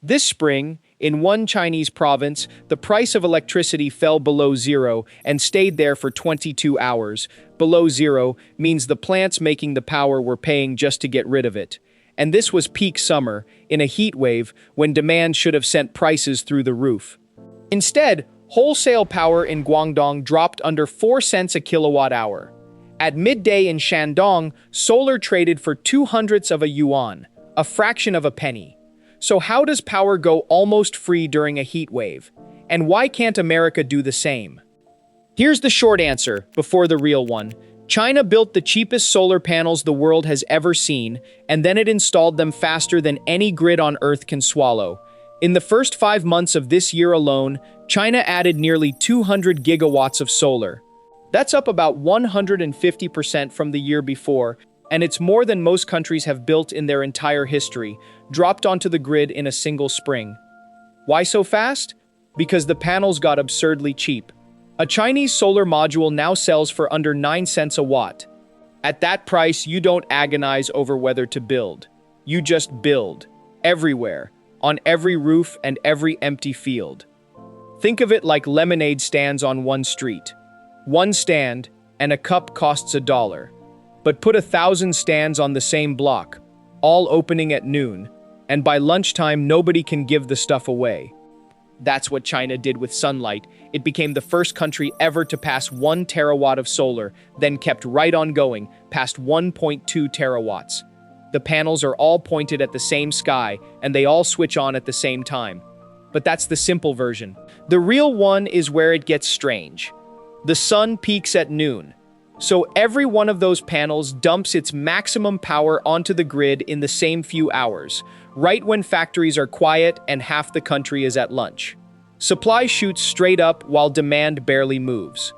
This spring, in one Chinese province, the price of electricity fell below zero and stayed there for 22 hours. Below zero means the plants making the power were paying just to get rid of it. And this was peak summer, in a heat wave, when demand should have sent prices through the roof. Instead, wholesale power in Guangdong dropped under 4 cents a kilowatt hour. At midday in Shandong, solar traded for 0.02 of a yuan, a fraction of a penny. So how does power go almost free during a heat wave? And why can't America do the same? Here's the short answer, before the real one. China built the cheapest solar panels the world has ever seen, and then it installed them faster than any grid on Earth can swallow. In the first 5 months of this year alone, China added nearly 200 gigawatts of solar. That's up about 150% from the year before, and it's more than most countries have built in their entire history, dropped onto the grid in a single spring. Why so fast? Because the panels got absurdly cheap. A Chinese solar module now sells for under 9 cents a watt. At that price, you don't agonize over whether to build. You just build. Everywhere. On every roof and every empty field. Think of it like lemonade stands on one street. One stand, and a cup costs $1. But put 1,000 stands on the same block, all opening at noon, and by lunchtime nobody can give the stuff away. That's what China did with sunlight. It became the first country ever to pass 1 terawatt of solar, then kept right on going, past 1.2 terawatts. The panels are all pointed at the same sky, and they all switch on at the same time. But that's the simple version. The real one is where it gets strange. The sun peaks at noon. So every one of those panels dumps its maximum power onto the grid in the same few hours, right when factories are quiet and half the country is at lunch. Supply shoots straight up while demand barely moves.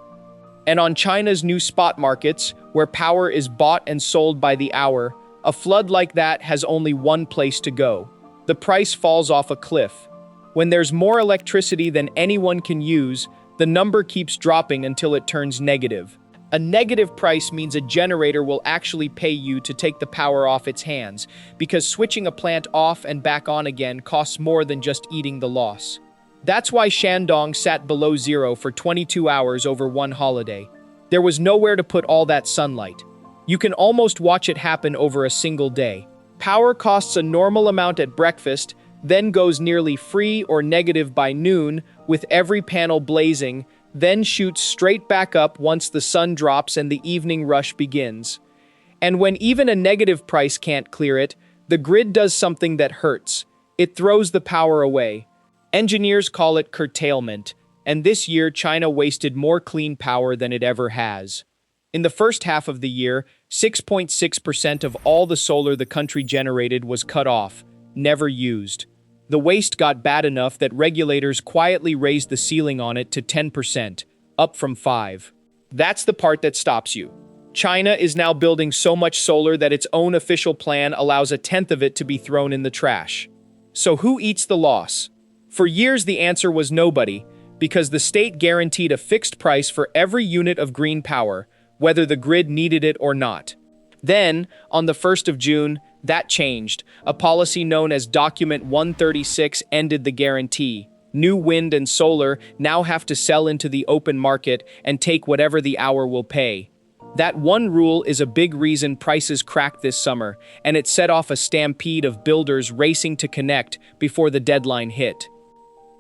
And on China's new spot markets, where power is bought and sold by the hour, a flood like that has only one place to go. The price falls off a cliff. When there's more electricity than anyone can use, the number keeps dropping until it turns negative. A negative price means a generator will actually pay you to take the power off its hands, because switching a plant off and back on again costs more than just eating the loss. That's why Shandong sat below zero for 22 hours over one holiday. There was nowhere to put all that sunlight. You can almost watch it happen over a single day. Power costs a normal amount at breakfast, then goes nearly free or negative by noon, with every panel blazing, then shoots straight back up once the sun drops and the evening rush begins. And when even a negative price can't clear it, the grid does something that hurts. It throws the power away. Engineers call it curtailment, and this year China wasted more clean power than it ever has. In the first half of the year, 6.6% of all the solar the country generated was cut off, never used. The waste got bad enough that regulators quietly raised the ceiling on it to 10%, up from 5%. That's the part that stops you. China is now building so much solar that its own official plan allows 1/10 of it to be thrown in the trash. So who eats the loss? For years the answer was nobody, because the state guaranteed a fixed price for every unit of green power, whether the grid needed it or not. Then, on the 1st of June, that changed. A policy known as Document 136 ended the guarantee. New wind and solar now have to sell into the open market and take whatever the hour will pay. That one rule is a big reason prices cracked this summer, and it set off a stampede of builders racing to connect before the deadline hit.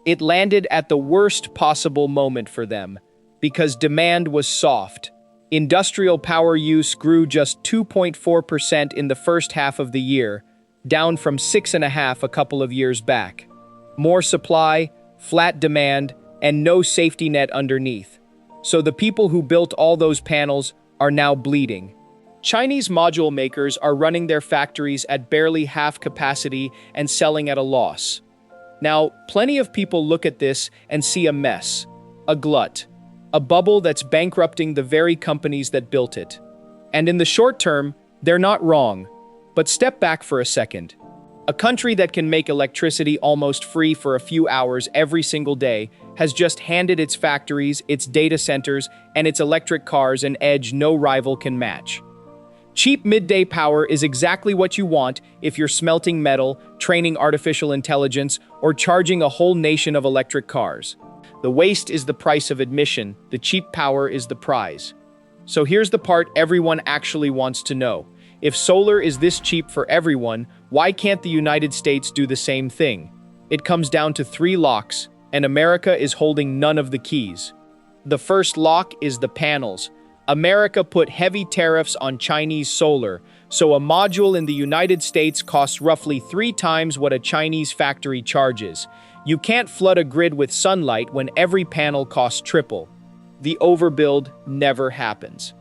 It landed at the worst possible moment for them, because demand was soft. Industrial power use grew just 2.4% in the first half of the year, down from 6.5% a couple of years back. More supply, flat demand, and no safety net underneath. So the people who built all those panels are now bleeding. Chinese module makers are running their factories at barely half capacity and selling at a loss. Now, plenty of people look at this and see a mess, a glut. A bubble that's bankrupting the very companies that built it. And in the short term, they're not wrong. But step back for a second. A country that can make electricity almost free for a few hours every single day has just handed its factories, its data centers, and its electric cars an edge no rival can match. Cheap midday power is exactly what you want if you're smelting metal, training artificial intelligence, or charging a whole nation of electric cars. The waste is the price of admission, the cheap power is the prize. So here's the part everyone actually wants to know. If solar is this cheap for everyone, why can't the United States do the same thing? It comes down to 3 locks, and America is holding none of the keys. The first lock is the panels. America put heavy tariffs on Chinese solar, so a module in the United States costs roughly 3 times what a Chinese factory charges. You can't flood a grid with sunlight when every panel costs triple. The overbuild never happens.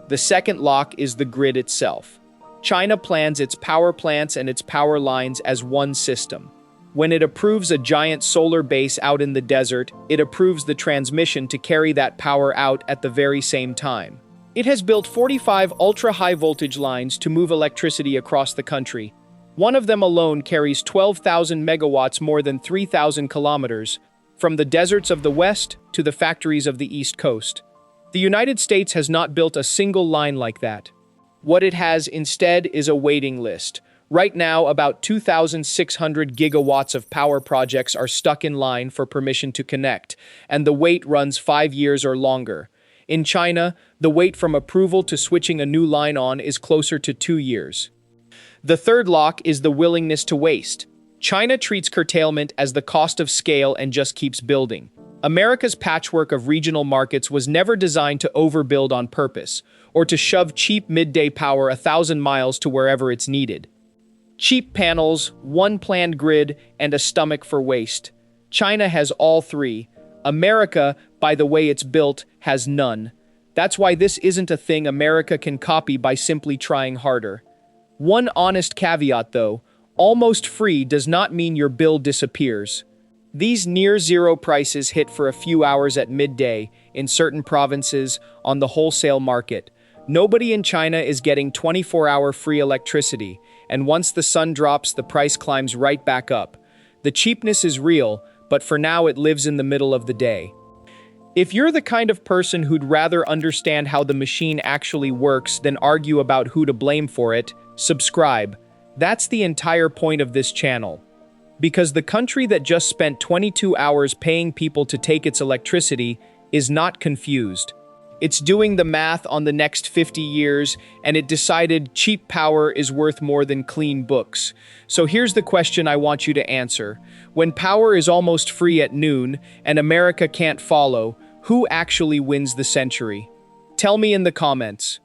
The second lock is the grid itself. China plans its power plants and its power lines as one system. When it approves a giant solar base out in the desert, it approves the transmission to carry that power out at the very same time. It has built 45 ultra-high voltage lines to move electricity across the country. One of them alone carries 12,000 megawatts, more than 3,000 kilometers, from the deserts of the West to the factories of the East Coast. The United States has not built a single line like that. What it has instead is a waiting list. Right now, about 2,600 gigawatts of power projects are stuck in line for permission to connect, and the wait runs 5 years or longer. In China, the wait from approval to switching a new line on is closer to 2 years. The third lock is the willingness to waste. China treats curtailment as the cost of scale and just keeps building. America's patchwork of regional markets was never designed to overbuild on purpose, or to shove cheap midday power 1,000 miles to wherever it's needed. Cheap panels, one planned grid, and a stomach for waste. China has all 3. America, by the way it's built, has none. That's why this isn't a thing America can copy by simply trying harder. One honest caveat though, almost free does not mean your bill disappears. These near-zero prices hit for a few hours at midday in certain provinces on the wholesale market. Nobody in China is getting 24-hour free electricity, and once the sun drops, the price climbs right back up. The cheapness is real, but for now it lives in the middle of the day. If you're the kind of person who'd rather understand how the machine actually works than argue about who to blame for it, subscribe. That's the entire point of this channel. Because the country that just spent 22 hours paying people to take its electricity is not confused. It's doing the math on the next 50 years, and it decided cheap power is worth more than clean books. So here's the question I want you to answer. When power is almost free at noon, and America can't follow, who actually wins the century? Tell me in the comments.